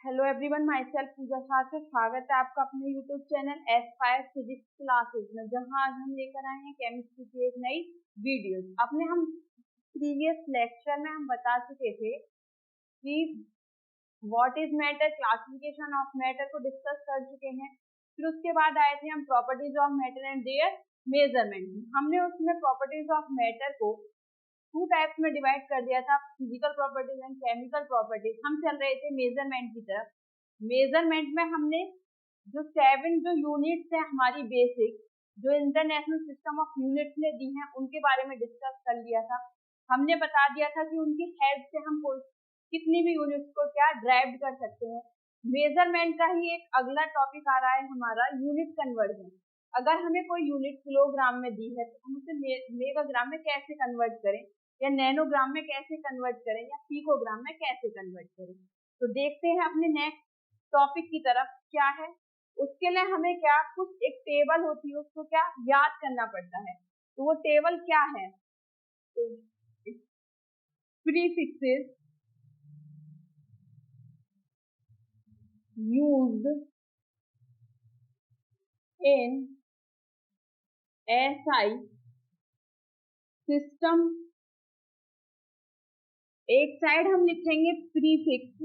Hello everyone, my self पूजा शाह से स्वागत है आपका अपने YouTube channel Aspire physics classes में, जहां आज हम लेकर आए हैं केमिस्ट्री की एक नई वीडियो। अपने हम प्रीवियस लेक्चर में हम बता चुके थे कि what is matter, classification of matter को डिस्कस कर चुके हैं। फिर उसके बाद आए थे हम properties of matter and there measurement. हमने उसमें प्रॉपर्टीज ऑफ मैटर को टू टाइप्स में डिवाइड कर दिया था, physical properties and chemical properties. हम चल रहे थे मेजरमेंट की तरफ। मेजरमेंट में हमने जो 7 यूनिट्स है हमारी बेसिक, जो इंटरनेशनल सिस्टम ऑफ यूनिट्स ने दी हैं, उनके बारे में डिस्कस कर लिया था। हमने बता दिया था कि उनकी हेल्प से हम कितनी भी यूनिट्स को क्या ड्राइव कर सकते हैं। मेजरमेंट का ही एक अगला टॉपिक आ रहा है हमारा यूनिट कन्वर्जन। अगर हमें कोई यूनिट किलोग्राम में दी है तो हम उसे मेगाग्राम में कैसे कन्वर्ट करें, या नैनोग्राम में कैसे कन्वर्ट करें, या पिकोग्राम में कैसे कन्वर्ट करें। तो देखते हैं अपने नेक्स्ट टॉपिक की तरफ क्या है। उसके लिए हमें क्या कुछ एक टेबल होती है, उसको क्या याद करना पड़ता है। तो वो टेबल क्या है, तो prefixes used in SI system. एक साइड हम लिखेंगे प्रीफिक्स,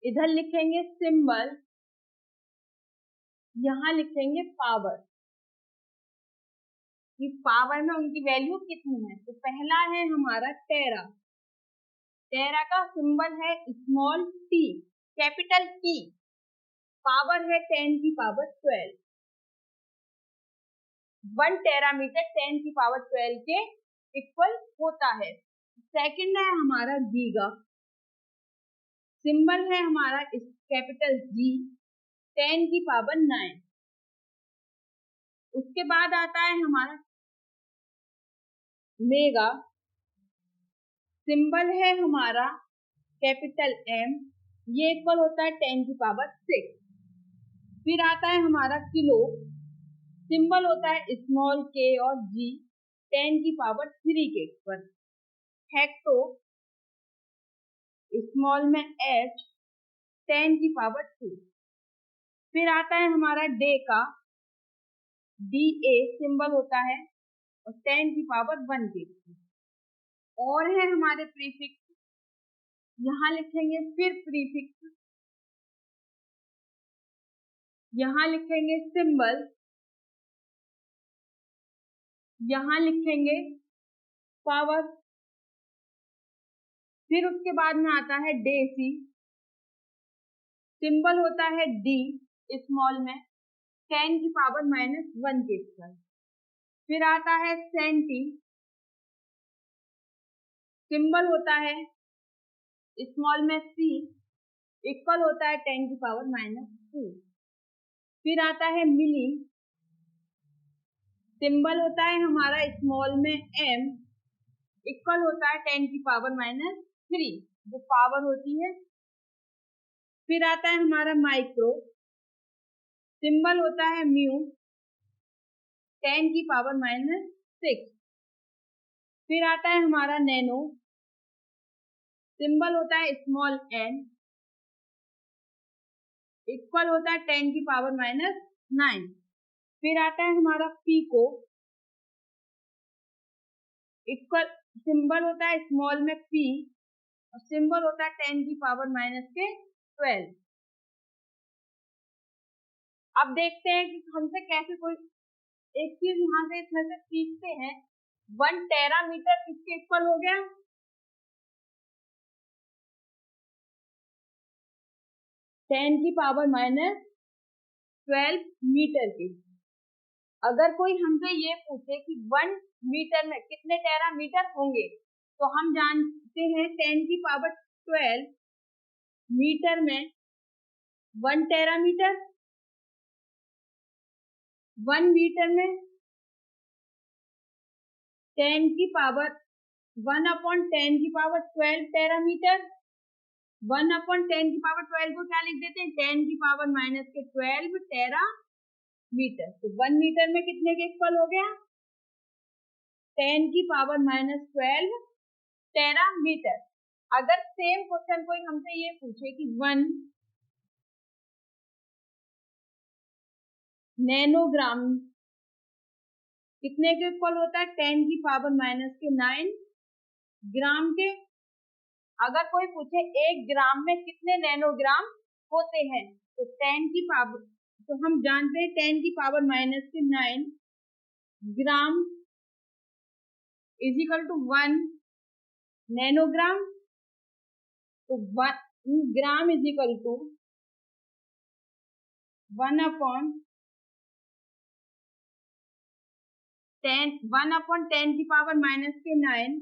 इधर लिखेंगे सिंबल, यहां लिखेंगे पावर, कि पावर में उनकी वैल्यू कितनी है। तो पहला है हमारा टेरा। टेरा का सिंबल है small T, capital T. Power है 10 की पावर 12। 1 टेरामीटर 10 की पावर 12 के इक्वल होता है। सेकंड है हमारा गीगा। सिंबल है हमारा कैपिटल जी, 10 की पावर 9। उसके बाद आता है हमारा मेगा। सिंबल है हमारा कैपिटल एम, ये इक्वल होता है 10 की पावर 6। फिर आता है हमारा किलो। सिंबल होता है स्मॉल के और जी, 10 की पावर 3 के इक्वल। हेक्टो, स्मॉल में एच, 10 की पावर 2। फिर आता है हमारा डे का, डी ए सिंबल होता है और 10 की पावर 1 के इक्वल। और है हमारे प्रीफिक्स, यहां लिखेंगे फिर प्रीफिक्स, यहां लिखेंगे सिंबल, यहां लिखेंगे पावर। फिर उसके बाद में आता है डेसी। सिंबल होता है डी, स्मॉल में 10 की पावर -1 के इक्वल। फिर आता है सेंटी। सिंबल होता है स्मॉल में सी, इक्वल होता है 10 की पावर -2। फिर आता है मिली। सिंबल होता है हमारा स्मॉल में एम, इक्वल होता है 10 की पावर -3, जो पावर होती है। फिर आता है हमारा माइक्रो। सिंबल होता है म्यू, 10 की पावर -6। फिर आता है हमारा नैनो। सिंबल होता है स्मॉल एन, इक्वल होता है 10 की पावर -9। फिर आता है हमारा पीको। इक्वल सिंबल होता है स्मॉल में पी और सिंबल होता है 10 की पावर -12। अब देखते हैं कि हमसे कैसे कोई एक चीज यहाँ से इसमें से सीखते हैं। 1 टेरामीटर किसके इक्वल हो गया, 10 की पावर -12 मीटर की। अगर कोई हमसे ये पूछे कि 1 मीटर में कितने टेरामीटर होंगे, तो हम जानते हैं 10 की पावर 12 मीटर में 1 टेरामीटर, 1 मीटर में 10 की पावर 1/10 की पावर 12 टेरामीटर। 1/10 की पावर 12 को क्या लिख देते हैं, 10 की पावर -12 टेरामीटर। तो 1 मीटर में कितने के इक्वल हो गया, 10 की पावर -12 टेरामीटर। अगर सेम क्वेश्चन कोई हमसे ये पूछे कि 1 नैनोग्राम कितने के इक्वल होता है, 10⁻⁻⁹ ग्राम के। अगर कोई पूछे 1 ग्राम में कितने नैनोग्राम होते हैं, तो 10 की पावर, तो हम जानते हैं 10⁻⁹ gram is equal to 1 nanogram. तो 1 gram is equal to 1/10⁻⁹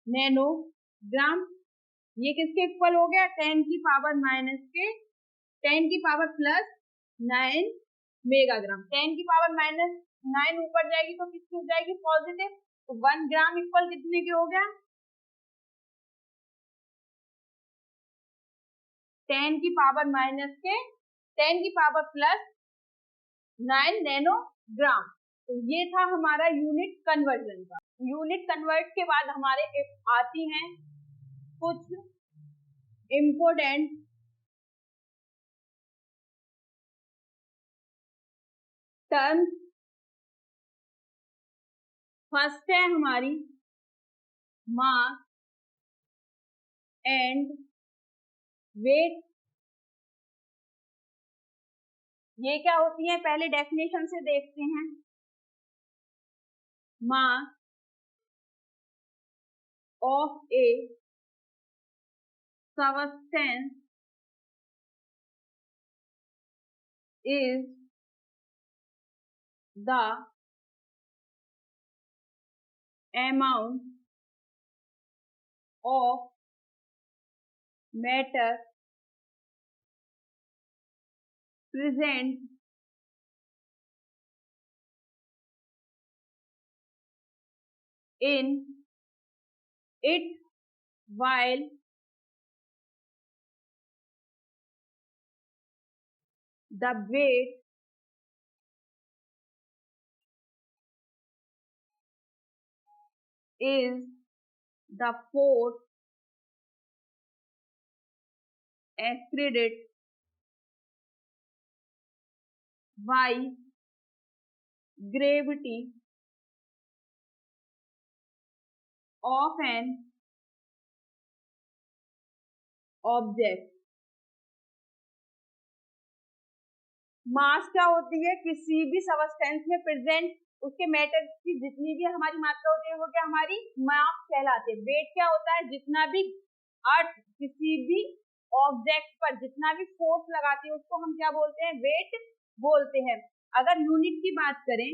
nanogram. ये किसके इक्वल हो गया, 10⁻⁻9 मेगाग्राम। 10⁻⁹ ऊपर जाएगी तो किसकी हो जाएगी, पॉजिटिव। तो 1 ग्राम इक्वल कितने के हो गया, 10⁻⁻9 नैनोग्राम। तो ये था हमारा यूनिट कन्वर्जन का। यूनिट कन्वर्ट के बाद हमारे आती हैं कुछ इम्पोर्टेंट टर्म्स। फर्स्ट है हमारी मास एंड वेट। ये क्या होती है, पहले डेफिनेशन से देखते हैं। Mass of a substance is the amount of matter present in it while the weight is the force accreted by gravity of an object। मास क्या होती है, किसी भी सबस्टेंस में प्रेजेंट उसके मैटर की जितनी भी हमारी मात्रा होती है वो क्या हमारी मास कहलाती है। वेट क्या होता है, जितना भी अर्थ किसी भी ऑब्जेक्ट पर जितना भी फोर्स लगाती है उसको हम क्या बोलते हैं, वेट बोलते हैं। अगर यूनिट की बात करें,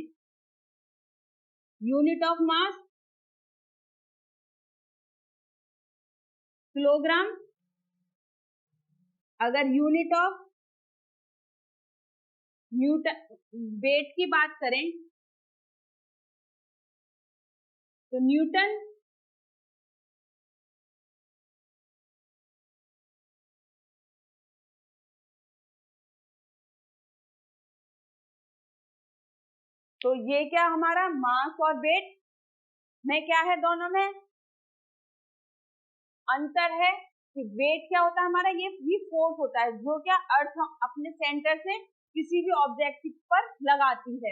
यूनिट ऑफ मास किलोग्राम। अगर यूनिट ऑफ न्यूटन वेट की बात करें तो न्यूटन। तो ये क्या हमारा मास और वेट में क्या है, दोनों में अंतर है कि वेट क्या होता है हमारा, ये फोर्स होता है जो क्या अर्थ अपने सेंटर से किसी भी ऑब्जेक्ट पर लगाती है।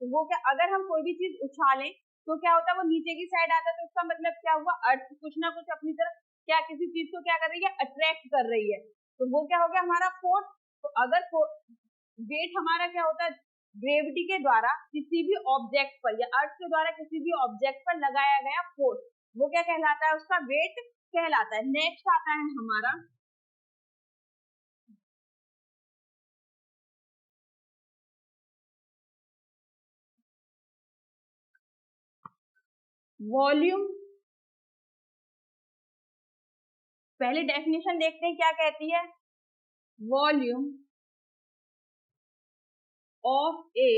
तो वो क्या, अगर हम कोई भी चीज उछालें तो क्या होता है, वो नीचे की साइड आता है, तो उसका मतलब क्या हुआ, अर्थ कुछ ना कुछ अपनी तरफ क्या किसी चीज को क्या कर रही है, अट्रैक्ट कर रही है। तो वो क्या हो गया हमारा फोर्स। तो अगर वेट हमारा क्या होता है, ग्रेविटी के द्वारा किसी भी ऑब्जेक्ट पर या अर्थ के द्वारा किसी भी ऑब्जेक्ट पर लगाया गया फोर्स, वो क्या कहलाता है, उसका वेट कहलाता है। नेक्स्ट आता है हमारा वॉल्यूम। पहले डेफिनेशन देखते हैं क्या कहती है। Volume of a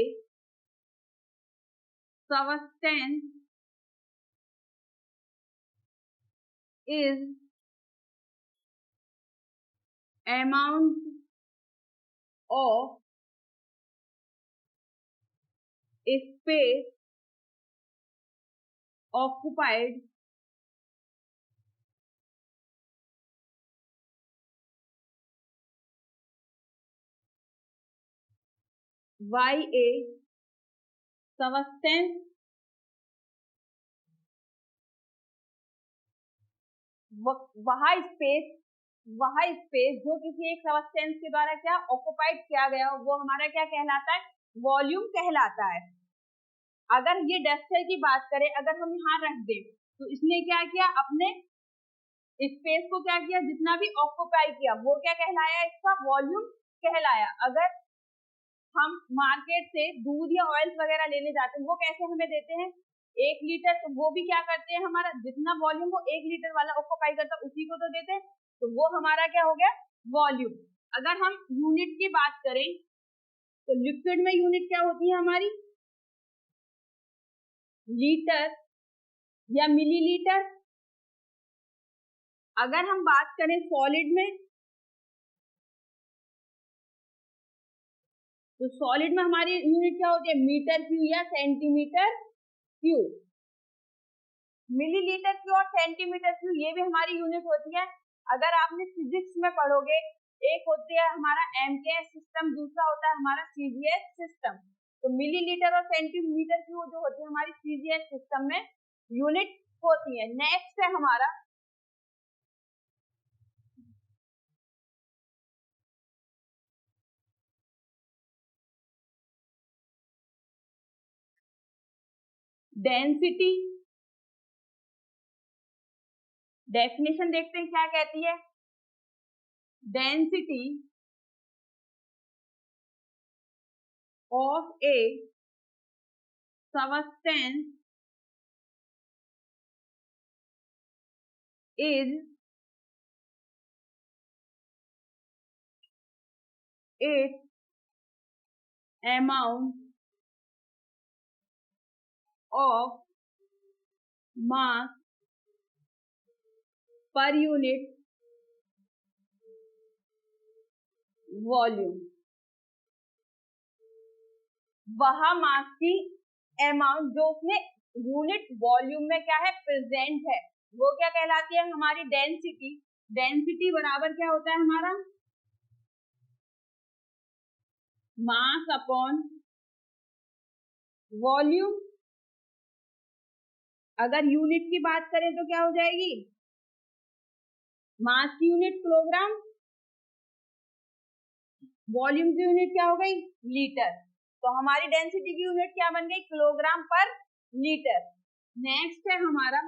substance is amount of space occupied by a substance वह स्पेस जो किसी एक सबस्टेंस के द्वारा क्या ऑक्युपाइड किया गया वो हमारा क्या कहलाता है, वॉल्यूम कहलाता है। अगर ये डस्टर की बात करें, अगर हम यहाँ रख दें तो इसने क्या किया, अपने स्पेस को क्या किया, जितना भी ऑक्युपाई किया वो क्या कहलाया, इसका वॉल्यूम कहलाया। अगर हम मार्केट से दूध या ऑयल वगैरह लेने जाते हैं, वो कैसे हमें देते हैं, 1 लीटर, तो वो भी क्या करते हैं, हमारा जितना वॉल्यूम वो 1 लीटर वाला ऑक्युपाई करता है उसी को तो देते हैं, तो वो हमारा क्या हो गया, वॉल्यूम। अगर हम यूनिट की बात करें तो लिक्विड में यूनिट क्या होती है हमारी, लीटर या मिलीलीटर। अगर हम बात करें सॉलिड में, तो सॉलिड में हमारी यूनिट क्या होती है, मीटर क्यूब या सेंटीमीटर क्यूब। मिलीलीटर क्यूब और सेंटीमीटर क्यूब ये भी हमारी यूनिट होती है। अगर आपने फिजिक्स में पढ़ोगे, एक होती है हमारा एमकेएस सिस्टम, दूसरा होता है हमारा सीजीएस सिस्टम। तो मिलीलीटर और सेंटीमीटर क्यूब जो होती है हमारी सीजीएस सिस्टम में यूनिट होती है। नेक्स्ट है हमारा डेंसिटी। डेफिनेशन देखते हैं क्या कहती है, density of a substance is its amount of mass per unit volume. वह मास की अमाउंट जो उसमें यूनिट वॉल्यूम में क्या है, प्रेजेंट है, वो क्या कहलाती है, हमारी डेंसिटी। डेंसिटी बराबर क्या होता है हमारा, मास अपॉन वॉल्यूम। अगर यूनिट की बात करें तो क्या हो जाएगी, मास की यूनिट किलोग्राम, वॉल्यूम की यूनिट क्या हो गई, लीटर। तो हमारी डेंसिटी की यूनिट क्या बन गई, किलोग्राम पर लीटर। नेक्स्ट है हमारा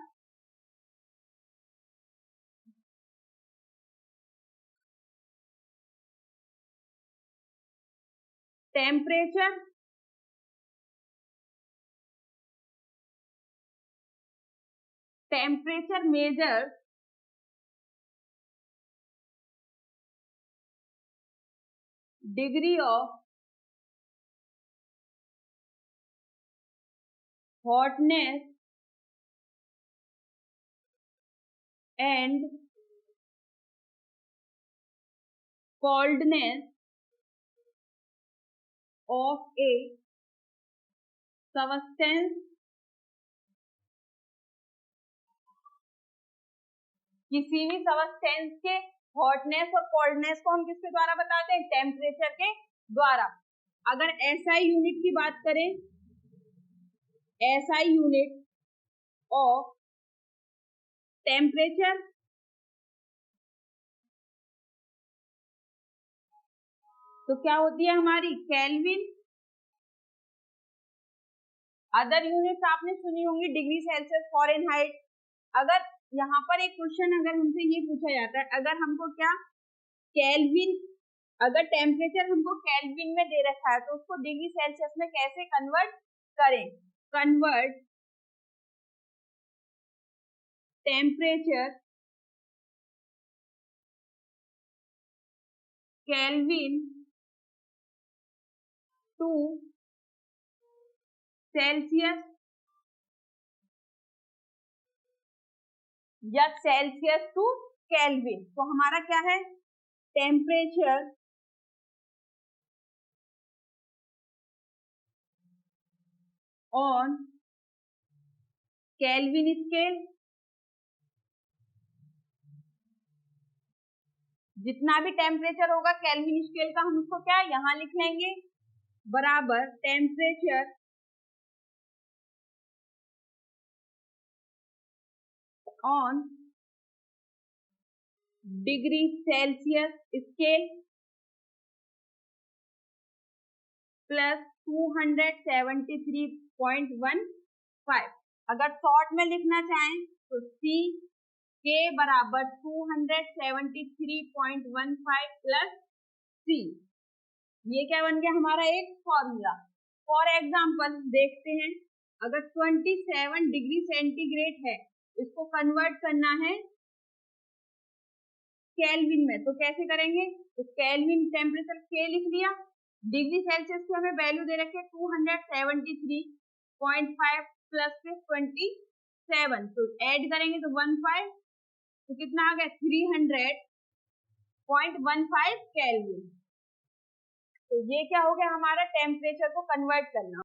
temperature. Temperature measure degree of hotness and coldness of a substance. किसी भी सबस्टेंस के हॉटनेस और कोल्डनेस को हम किसके द्वारा बताते हैं, टेम्परेचर के द्वारा। अगर एसआई यूनिट की बात करें, एसआई यूनिट ऑफ टेम्परेचर तो क्या होती है हमारी, केल्विन। अदर यूनिट्स आपने सुनी होंगी, डिग्री सेल्सियस, फॉरेनहाइट। अगर यहाँ पर एक क्वेश्चन अगर हमसे ये पूछा जाता है, अगर हमको क्या केल्विन, अगर टेम्परेचर हमको केल्विन में दे रखा है तो उसको डिग्री सेल्सियस में कैसे कन्वर्ट करें, convert temperature kelvin to Celsius या सेल्सियस टू केल्विन। तो हमारा क्या है, टेम्परेचर ऑन केल्विन स्केल, जितना भी टेम्परेचर होगा केल्विन स्केल का हम उसको क्या यहाँ लिख लेंगे, बराबर temperature on degree Celsius scale plus 273.15। अगर शॉर्ट में लिखना चाहें तो C के बराबर 273.15 प्लस C। ये क्या बन गया हमारा एक फॉर्मूला। फॉर एग्जाम्पल देखते हैं, अगर 27 डिग्री सेंटीग्रेड है, इसको कन्वर्ट करना है केल्विन में, तो कैसे करेंगे? तो केल्विन टेम्परेचर के लिख लिया, डिग्री सेल्सियस की हमें वैल्यू दे रखी है 273.5 प्लस 27, तो ऐड करेंगे तो 15, तो कितना आ गया 300.15 केल्विन। तो ये क्या हो गया हमारा टेम्परेचर को कन्वर्ट करना।